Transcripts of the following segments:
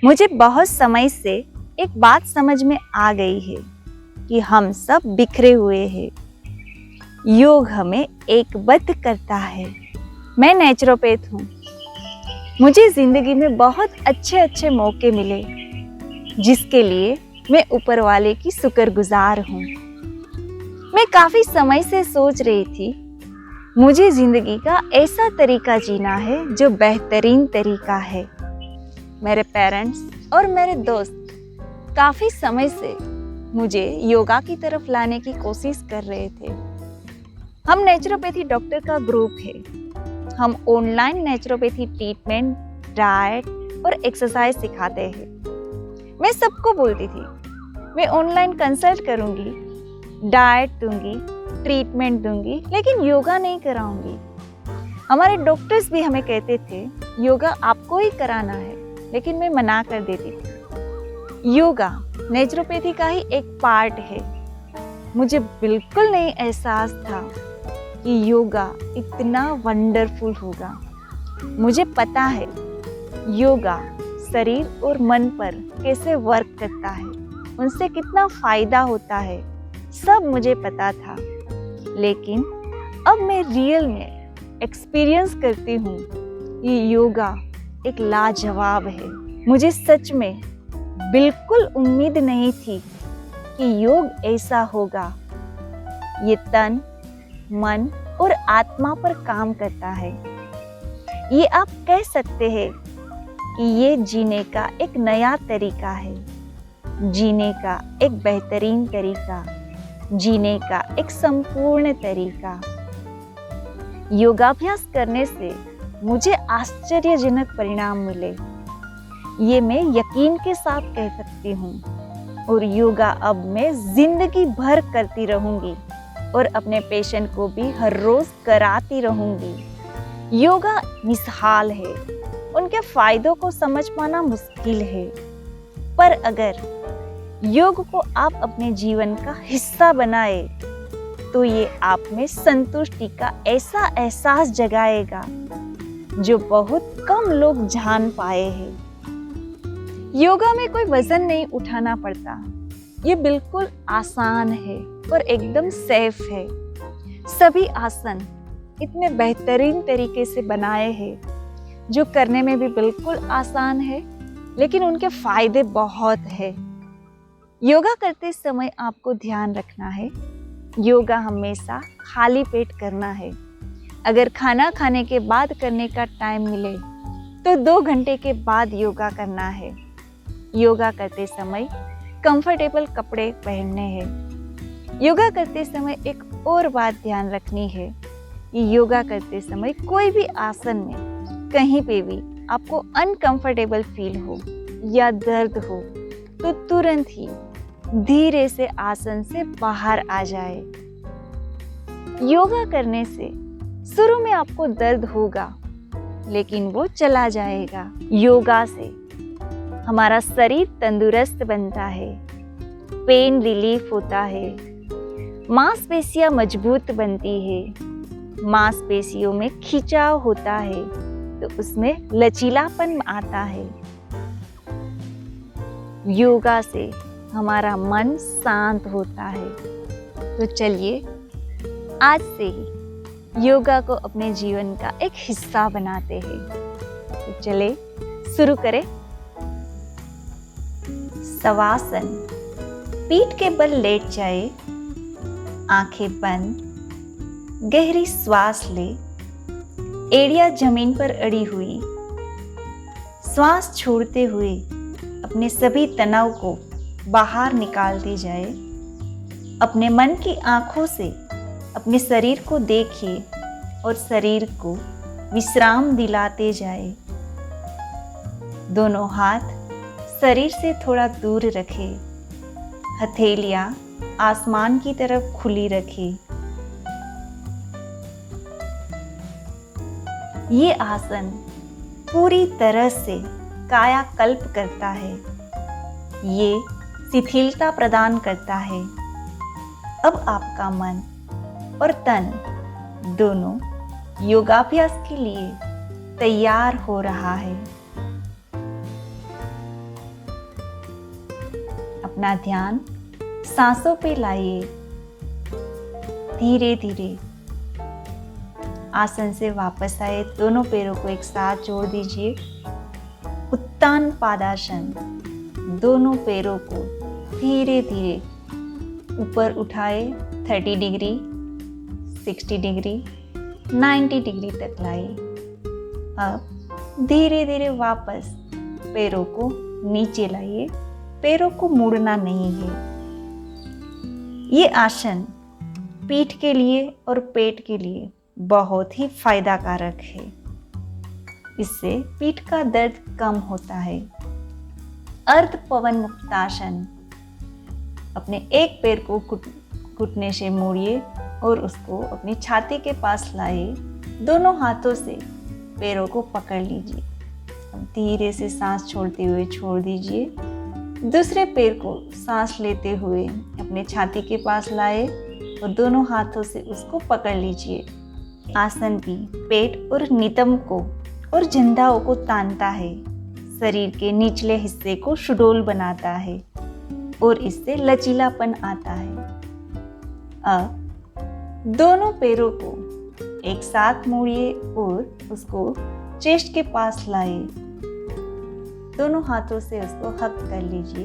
मुझे बहुत समय से एक बात समझ में आ गई है कि हम सब बिखरे हुए हैं। योग हमें एकबद्ध करता है। मैं नेचुरोपैथ हूँ। मुझे जिंदगी में बहुत अच्छे अच्छे मौके मिले, जिसके लिए मैं ऊपर वाले की शुक्रगुजार हूँ। मैं काफी समय से सोच रही थी, मुझे जिंदगी का ऐसा तरीका जीना है जो बेहतरीन तरीका है। मेरे पेरेंट्स और मेरे दोस्त काफी समय से मुझे योगा की तरफ लाने की कोशिश कर रहे थे। हम नेचुरोपैथी डॉक्टर का ग्रुप है। हम ऑनलाइन नेचुरोपैथी ट्रीटमेंट, डाइट और एक्सरसाइज सिखाते हैं। मैं सबको बोलती थी, मैं ऑनलाइन कंसल्ट करूंगी, डाइट दूंगी, ट्रीटमेंट दूंगी, लेकिन योगा नहीं कराऊंगी। हमारे डॉक्टर्स भी हमें कहते थे, योगा आपको ही कराना है, लेकिन मैं मना कर देती थी। योगा नेचुरोपैथी का ही एक पार्ट है। मुझे बिल्कुल नहीं एहसास था कि योगा इतना वंडरफुल होगा। मुझे पता है योगा शरीर और मन पर कैसे वर्क करता है, उनसे कितना फायदा होता है, सब मुझे पता था। लेकिन अब मैं रियल में एक्सपीरियंस करती हूँ कि योगा एक लाजवाब है। मुझे सच में बिल्कुल उम्मीद नहीं थी कि योग ऐसा होगा। ये तन, मन और आत्मा पर काम करता है। ये आप कह सकते हैं कि ये जीने का एक नया तरीका है, जीने का एक बेहतरीन तरीका, जीने का एक संपूर्ण तरीका। योगाभ्यास करने से मुझे आश्चर्यजनक परिणाम मिले, ये मैं यकीन के साथ कह सकती हूँ। और योगा अब मैं जिंदगी भर करती रहूंगी और अपने पेशेंट को भी हर रोज कराती रहूंगी। योगा मिसाल है, उनके फायदों को समझ पाना मुश्किल है, पर अगर योग को आप अपने जीवन का हिस्सा बनाए तो ये आप में संतुष्टि का ऐसा एहसास जगाएगा जो बहुत कम लोग जान पाए हैं। योगा में कोई वजन नहीं उठाना पड़ता। ये बिल्कुल आसान है और एकदम सेफ है। सभी आसन इतने बेहतरीन तरीके से बनाए हैं जो करने में भी बिल्कुल आसान है, लेकिन उनके फायदे बहुत है। योगा करते समय आपको ध्यान रखना है, योगा हमेशा खाली पेट करना है। अगर खाना खाने के बाद करने का टाइम मिले तो 2 घंटे के बाद योगा करना है। योगा करते समय कंफर्टेबल कपड़े पहनने हैं। योगा करते समय एक और बात ध्यान रखनी है कि योगा करते समय कोई भी आसन में कहीं पे भी आपको अनकंफर्टेबल फील हो या दर्द हो तो तुरंत ही धीरे से आसन से बाहर आ जाए। योगा करने से शुरू में आपको दर्द होगा, लेकिन वो चला जाएगा। योगा से हमारा शरीर तंदुरुस्त बनता है, पेन रिलीफ होता है, मांसपेशियां मजबूत बनती है। मांसपेशियों में खिंचाव होता है तो उसमें लचीलापन आता है। योगा से हमारा मन शांत होता है। तो चलिए आज से ही योगा को अपने जीवन का एक हिस्सा बनाते हैं। तो चले शुरू करें। शवासन, पीठ के बल लेट जाए, आंखें बंद, गहरी श्वास ले, एड़ियां जमीन पर अड़ी हुई। श्वास छोड़ते हुए अपने सभी तनाव को बाहर निकालते जाए। अपने मन की आंखों से अपने शरीर को देखिए और शरीर को विश्राम दिलाते जाए। दोनों हाथ शरीर से थोड़ा दूर रखें। हथेलियां आसमान की तरफ खुली रखें। ये आसन पूरी तरह से कायाकल्प करता है। ये शिथिलता प्रदान करता है। अब आपका मन और तन दोनों योगाभ्यास के लिए तैयार हो रहा है। अपना ध्यान सांसों पे लाइए। धीरे धीरे आसन से वापस आए, दोनों पैरों को एक साथ जोड़ दीजिए। उत्तान पादासन, दोनों पैरों को धीरे धीरे ऊपर उठाए, 30 डिग्री, 60 डिग्री, 90 डिग्री तक लाए। अब धीरे धीरे वापस पैरों को नीचे लाइए। पैरों को मुड़ना नहीं है। ये आसन पीठ के लिए और पेट के लिए बहुत ही फायदा कारक है। इससे पीठ का दर्द कम होता है। अर्ध पवन मुक्तासन, अपने एक पैर को घुटने से मोड़िए और उसको अपनी छाती के पास लाए। दोनों हाथों से पैरों को पकड़ लीजिए। धीरे से सांस छोड़ते हुए छोड़ दीजिए। दूसरे पैर को सांस लेते हुए अपने छाती के पास लाए और दोनों हाथों से उसको पकड़ लीजिए। आसन भी पेट और नितंब को और जंघाओं को तानता है, शरीर के निचले हिस्से को सुडौल बनाता है और इससे लचीलापन आता है। अब दोनों पैरों को एक साथ मोड़िए और उसको चेस्ट के पास लाए। दोनों हाथों से उसको हग कर लीजिए।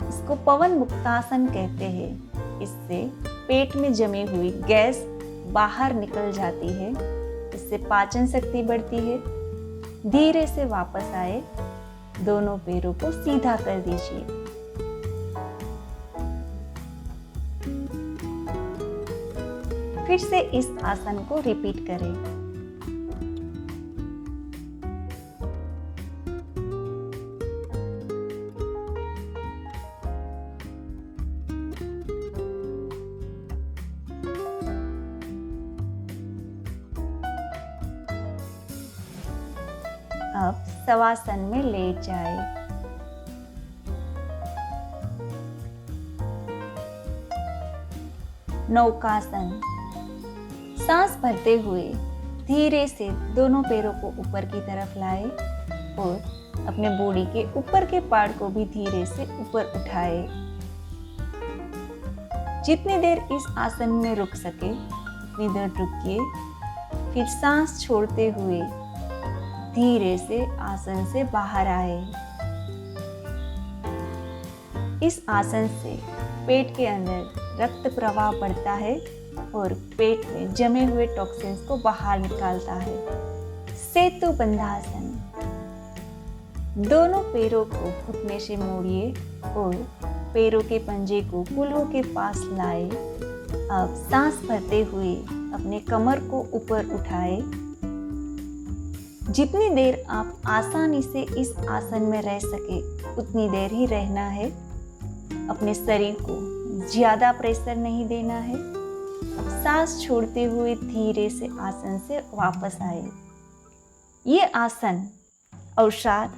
इसको पवन मुक्तासन कहते हैं। इससे पेट में जमी हुई गैस बाहर निकल जाती है। इससे पाचन शक्ति बढ़ती है। धीरे से वापस आए, दोनों पैरों को सीधा कर दीजिए। फिर से इस आसन को रिपीट करें। अब शवासन में लेट जाए। नौकासन, सांस भरते हुए धीरे से दोनों पैरों को ऊपर की तरफ लाए और अपने बॉडी के ऊपर के पार्ट को भी धीरे से ऊपर उठाए। जितनी देर इस आसन में रुक सके उतनी देर रुकिए। फिर सांस छोड़ते हुए धीरे से आसन से बाहर आए। इस आसन से पेट के अंदर रक्त प्रवाह बढ़ता है और पेट में जमे हुए टॉक्सिन्स को बाहर निकालता है। सेतु बंधासन, दोनों पैरों को घुटने से मोड़िए और पैरों के पंजे को कूल्हों के पास लाए। अब सांस भरते हुए अपने कमर को ऊपर उठाए। जितनी देर आप आसानी से इस आसन में रह सके उतनी देर ही रहना है। अपने शरीर को ज्यादा प्रेशर नहीं देना है। सांस छोड़ते हुए धीरे से आसन से वापस आए। ये आसन अवसाद,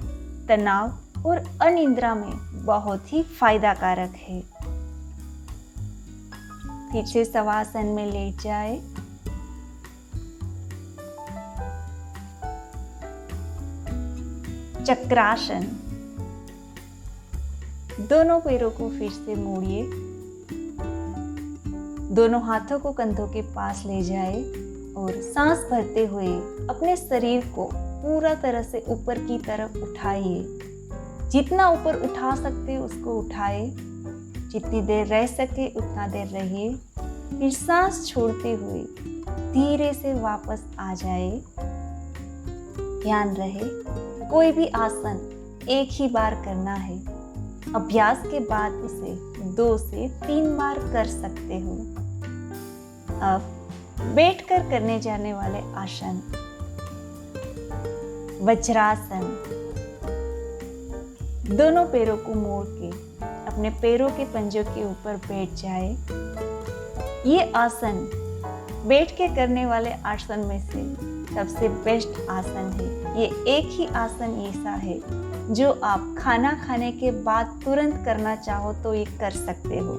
तनाव और अनिद्रा में बहुत ही फायदा कारक है। फिर से शवासन में लेट जाए। चक्रासन, दोनों पैरों को फिर से मोड़िए। दोनों हाथों को कंधों के पास ले जाए और सांस भरते हुए अपने शरीर को पूरा तरह से ऊपर की तरफ उठाइए। जितना ऊपर उठा सकते उसको उठाए। जितनी देर रह सके उतना देर रहिए। फिर सांस छोड़ते हुए धीरे से वापस आ जाए। ध्यान रहे कोई भी आसन एक ही बार करना है। अभ्यास के बाद इसे 2 से 3 बार कर सकते हो। अब बैठकर करने जाने वाले आसन। वज्रासन, दोनों पैरों को मोड़ के अपने पैरों के पंजों के ऊपर बैठ जाए। ये आसन बैठ के करने वाले आसन में से सबसे बेस्ट आसन है। ये एक ही आसन ऐसा है जो आप खाना खाने के बाद तुरंत करना चाहो तो ये कर सकते हो,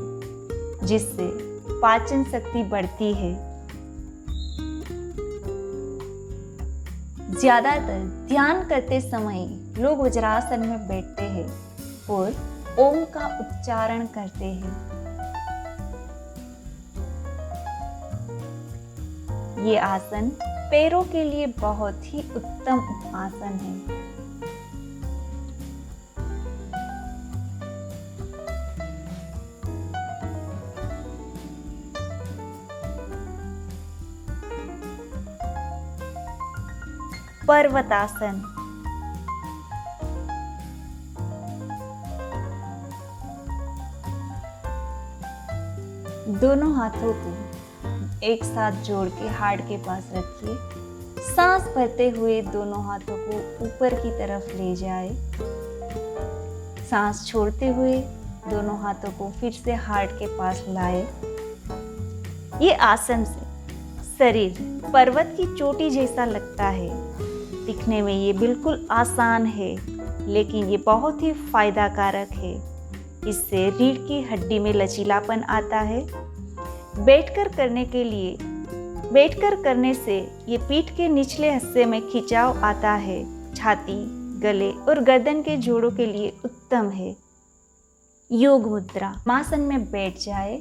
जिससे पाचन शक्ति बढ़ती है। ज्यादातर ध्यान करते समय लोग वज्रासन में बैठते हैं और ओम का उच्चारण करते हैं। ये आसन पैरों के लिए बहुत ही उत्तम आसन है। पर्वतासन। दोनों हाथों को एक साथ जोड़ के हार्ट के पास रखिए। सांस भरते हुए दोनों हाथों को ऊपर की तरफ ले जाए। सांस छोड़ते हुए दोनों हाथों को फिर से हार्ट के पास लाए। ये आसन से शरीर पर्वत की चोटी जैसा लगता है। दिखने में ये बिल्कुल आसान है, लेकिन ये बहुत ही फायदा कारक है। इससे रीढ़ की हड्डी में लचीलापन आता है। बैठकर करने से ये पीठ के निचले हिस्से में खिंचाव आता है। छाती, गले और गर्दन के जोड़ों के लिए उत्तम है। योग मुद्रा। आसन में बैठ जाए।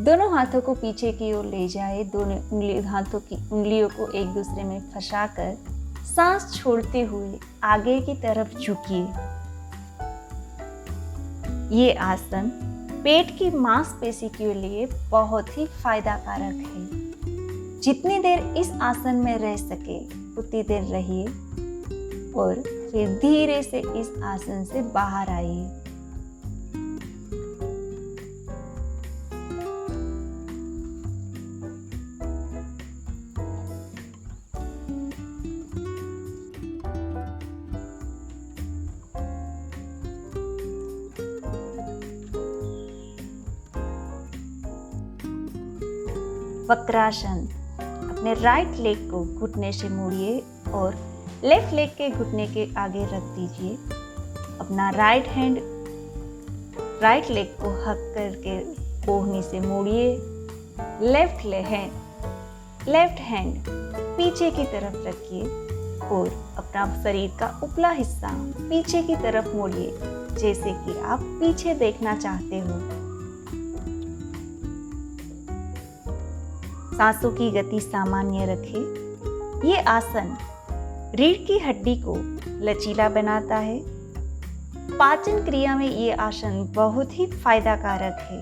दोनों हाथों को पीछे की ओर ले जाए। दोनों हाथों की उंगलियों को एक दूसरे में फंसाकर सांस छोड़ते हुए आगे की तरफ झुकिए। ये आसन पेट की मांसपेशी के लिए बहुत ही फायदा कारक है। जितनी देर इस आसन में रह सके उतनी देर रहिए और फिर धीरे से इस आसन से बाहर आइए। वक्रासन। अपने राइट लेग को घुटने से मोड़िए और लेफ्ट लेग के घुटने के आगे रख दीजिए। अपना राइट लेग को हक करके कोहनी से मोड़िए। लेफ्ट हैंड पीछे की तरफ रखिए और अपना शरीर का उपला हिस्सा पीछे की तरफ मोड़िए, जैसे कि आप पीछे देखना चाहते हो। सांसों की गति सामान्य रखें। ये आसन रीढ़ की हड्डी को लचीला बनाता है। पाचन क्रिया में ये आसन बहुत ही फायदा कारक है।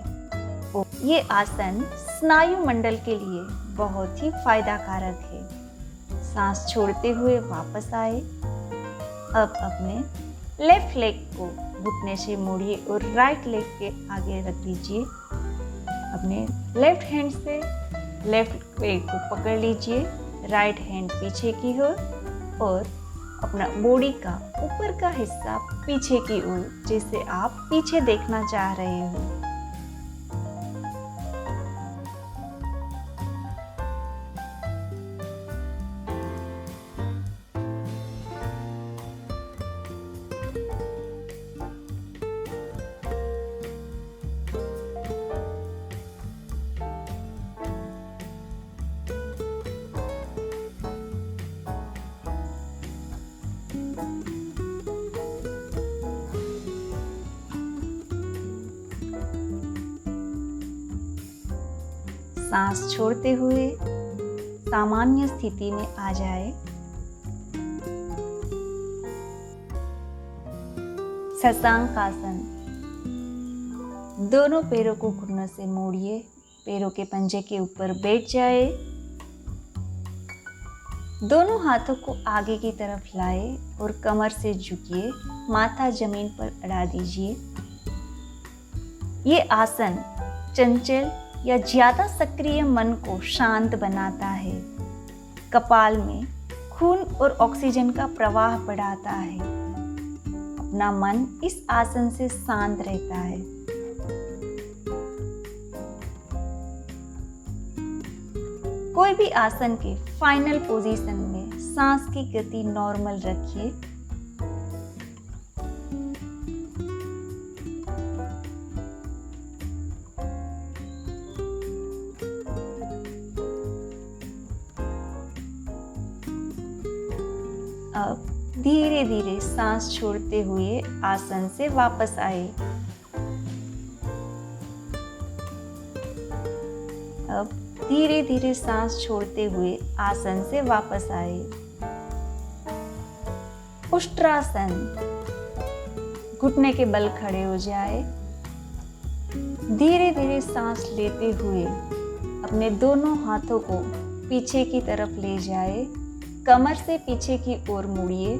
ये आसन स्नायु मंडल के लिए बहुत ही फायदा कारक है। सांस छोड़ते हुए वापस आए। अब अपने लेफ्ट लेग को घुटने से मोड़िए और राइट लेग के आगे रख दीजिए। अपने लेफ्ट हैंड से लेफ्ट लेग को पकड़ लीजिए, राइट हैंड पीछे की ओर और अपना बॉडी का ऊपर का हिस्सा पीछे की ओर, जैसे आप पीछे देखना चाह रहे हो। सांस छोड़ते हुए सामान्य स्थिति में आ जाए। शशांक आसन। दोनों पैरों को घुटनों से मोड़िए, पैरों के पंजे के ऊपर बैठ जाए। दोनों हाथों को आगे की तरफ लाए और कमर से झुकिए, माथा जमीन पर अड़ा दीजिए। ये आसन चंचल या ज्यादा सक्रिय मन को शांत बनाता है। कपाल में खून और ऑक्सीजन का प्रवाह बढ़ाता है। अपना मन इस आसन से शांत रहता है। कोई भी आसन के फाइनल पोजीशन में सांस की गति नॉर्मल रखिए। अब धीरे धीरे सांस छोड़ते हुए आसन से वापस आए। अब धीरे धीरे सांस छोड़ते हुए आसन से वापस आए। उष्ट्रासन, घुटने के बल खड़े हो जाए। धीरे धीरे सांस लेते हुए अपने दोनों हाथों को पीछे की तरफ ले जाए। कमर से पीछे की ओर मुड़िए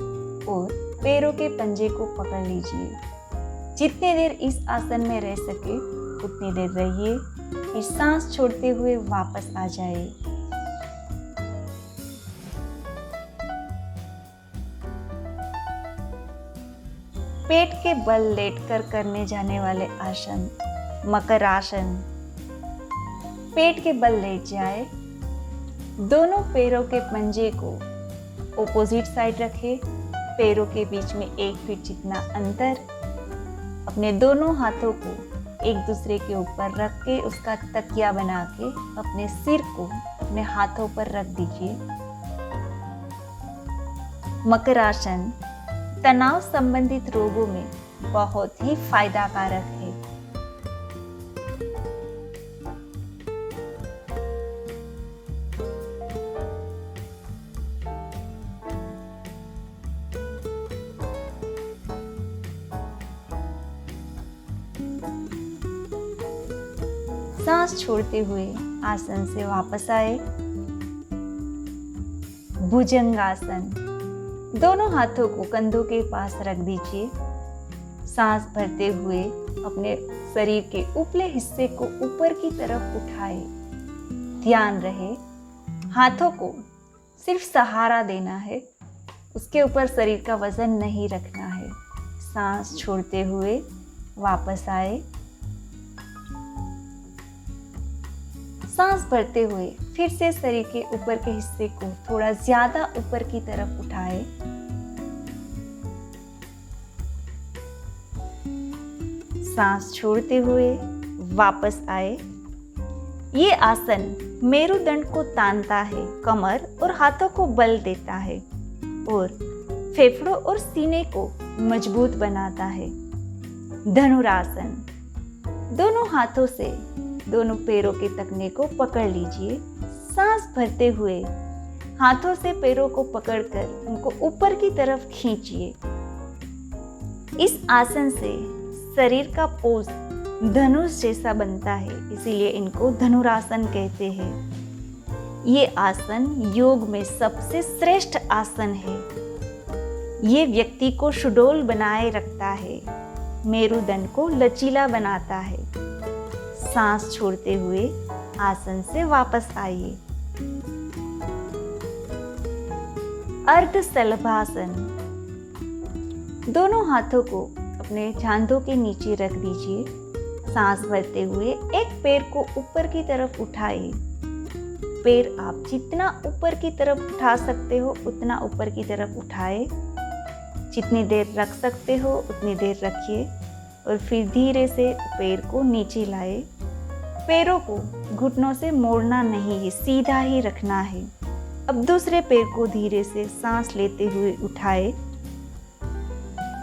और पैरों के पंजे को पकड़ लीजिए। जितनी देर इस आसन में रह सके उतनी देर रहिए, फिर सांस छोड़ते हुए वापस आ जाए। पेट के बल लेटकर करने जाने वाले आसन मकर आसन। पेट के बल लेट जाए। दोनों पैरों के पंजे को ऑपोजिट साइड रखें। पैरों के बीच में 1 फीट जितना अंतर। अपने दोनों हाथों को एक दूसरे के ऊपर रख के उसका तकिया बना के अपने सिर को अपने हाथों पर रख दीजिए। मकर आसन तनाव संबंधित रोगों में बहुत ही फायदा कारक है। सांस छोड़ते हुए आसन से वापस आए। भुजंगासन, दोनों हाथों को कंधों के पास रख दीजिए। सांस भरते हुए अपने शरीर के उपले हिस्से को ऊपर की तरफ उठाए। ध्यान रहे हाथों को सिर्फ सहारा देना है, उसके ऊपर शरीर का वजन नहीं रखना है। सांस छोड़ते हुए वापस आए। सांस भरते हुए फिर से शरीर के ऊपर के हिस्से को थोड़ा ज्यादा ऊपर की तरफ उठाए। सांस छोड़ते हुए वापस आए। ये आसन मेरुदंड को तानता है, कमर और हाथों को बल देता है और फेफड़ों और सीने को मजबूत बनाता है। धनुरासन, दोनों हाथों से दोनों पैरों के तकने को पकड़ लीजिए। सांस भरते हुए हाथों से पैरों को पकड़कर उनको ऊपर की तरफ खींचिए। इस आसन से शरीर का पोज धनुष जैसा बनता है, इसीलिए इनको धनुरासन कहते हैं। ये आसन योग में सबसे श्रेष्ठ आसन है। ये व्यक्ति को सुडौल बनाए रखता है, मेरुदंड को लचीला बनाता है। सांस छोड़ते हुए आसन से वापस आइए। अर्धशलभासन, दोनों हाथों को अपने जांघों के नीचे रख दीजिए। सांस भरते हुए एक पैर को ऊपर की तरफ उठाइए। पैर आप जितना ऊपर की तरफ उठा सकते हो उतना ऊपर की तरफ उठाए। जितनी देर रख सकते हो उतनी देर रखिए और फिर धीरे से पैर को नीचे लाए। पैरों को घुटनों से मोड़ना नहीं है, सीधा ही रखना है। अब दूसरे पैर को धीरे से सांस लेते हुए उठाए।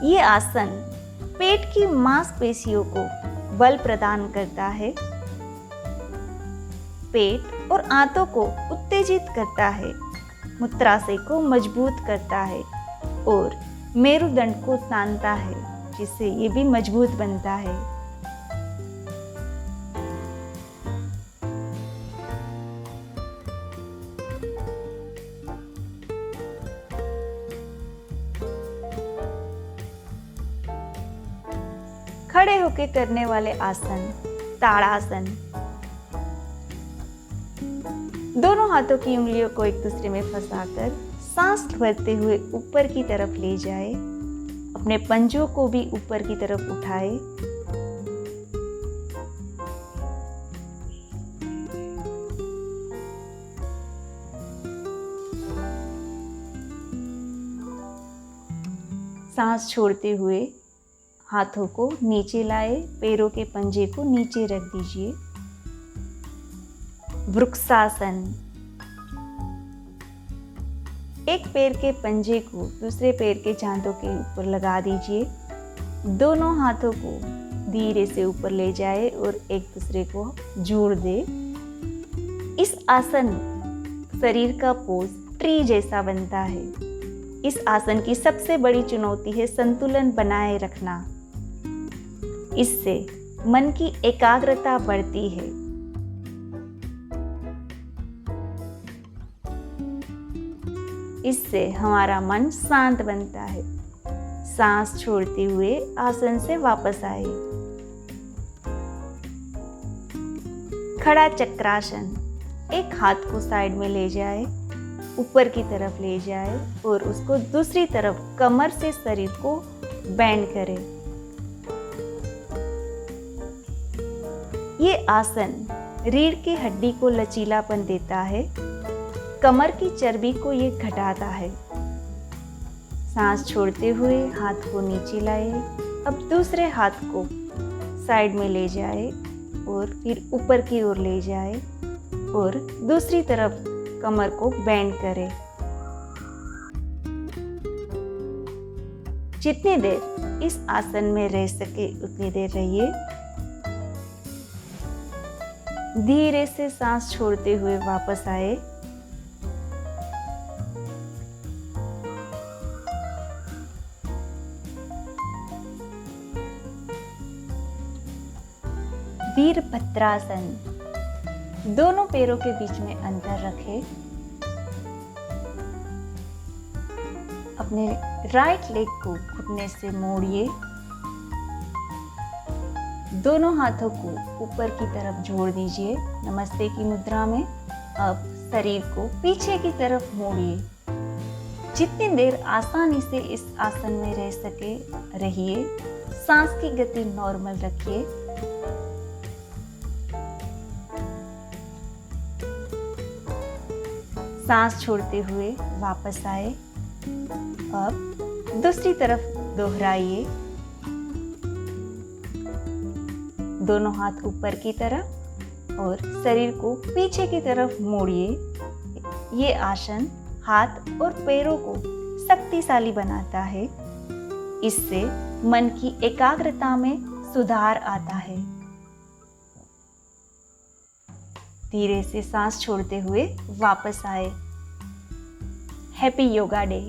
ये आसन पेट की मांसपेशियों को बल प्रदान करता है, पेट और आंतों को उत्तेजित करता है, मूत्राशय को मजबूत करता है और मेरुदंड को तानता है, जिससे ये भी मजबूत बनता है। खड़े होकर करने वाले आसन ताड़ासन। दोनों हाथों की उंगलियों को एक दूसरे में फंसाकर सांस भरते हुए ऊपर की तरफ ले जाए। अपने पंजों को भी ऊपर की तरफ उठाए। सांस छोड़ते हुए हाथों को नीचे लाए, पैरों के पंजे को नीचे रख दीजिए। वृक्षासन। एक पैर के पंजे को दूसरे पैर के जांघों के ऊपर लगा दीजिए। दोनों हाथों को धीरे से ऊपर ले जाए और एक दूसरे को जोड़ दे। इस आसन शरीर का पोज ट्री जैसा बनता है। इस आसन की सबसे बड़ी चुनौती है संतुलन बनाए रखना। इससे मन की एकाग्रता बढ़ती है। इससे हमारा मन शांत बनता है। सांस छोड़ते हुए आसन से वापस आए। खड़ा चक्रासन। एक हाथ को साइड में ले जाए, ऊपर की तरफ ले जाए और उसको दूसरी तरफ कमर से शरीर को बेंड करें। ये आसन रीढ़ की हड्डी को लचीलापन देता है। कमर की चर्बी को ये घटाता है। सांस छोड़ते हुए हाथ को नीचे लाए। अब दूसरे हाथ को साइड में ले जाए और फिर ऊपर की ओर ले जाए और दूसरी तरफ कमर को बेंड करें। जितनी देर इस आसन में रह सके उतनी देर रहिए। धीरे से सांस छोड़ते हुए वापस आए। वीरभद्रासन। दोनों पैरों के बीच में अंतर रखें। अपने राइट लेग को घुटने से मोड़िए। दोनों हाथों को ऊपर की तरफ जोड़ दीजिए नमस्ते की मुद्रा में। अब शरीर को पीछे की तरफ मोड़िए। जितनी देर आसानी से इस आसन में रह सके रहिए। सांस की गति नॉर्मल रखिए। सांस छोड़ते हुए वापस आए। अब दूसरी तरफ दोहराइए। दोनों हाथ ऊपर की तरफ और शरीर को पीछे की तरफ मोड़िए। ये आसन हाथ और पैरों को शक्तिशाली बनाता है। इससे मन की एकाग्रता में सुधार आता है। धीरे से सांस छोड़ते हुए वापस आए। Happy yoga day.